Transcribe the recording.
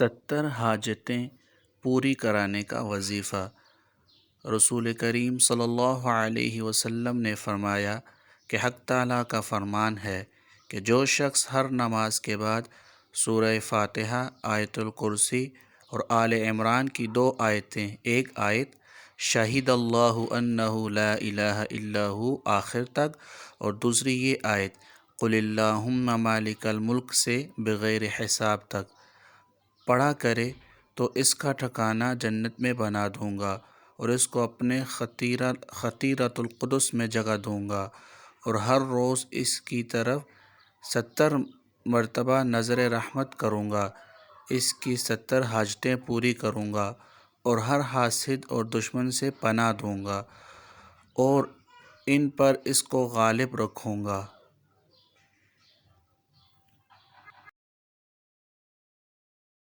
70 حاجتیں پوری کرانے کا وظیفہ۔ رسول کریم صلی اللہ علیہ وسلم نے فرمایا کہ حق تعالیٰ کا فرمان ہے کہ جو شخص ہر نماز کے بعد سورہ فاتحہ، آیت الکرسی اور آل عمران کی 2 آیتیں، ایک آیت شہید اللہ انہ لا الہ الا ہو آخر تک اور دوسری یہ آیت قل اللہم مالک الملک سے بغیر حساب تک پڑھا کرے تو اس کا ٹھکانہ جنت میں بنا دوں گا اور اس کو اپنے خطیرۃ القدس میں جگہ دوں گا، اور ہر روز اس کی طرف 70 مرتبہ نظر رحمت کروں گا، اس کی 70 حاجتیں پوری کروں گا اور ہر حاسد اور دشمن سے پناہ دوں گا اور ان پر اس کو غالب رکھوں گا۔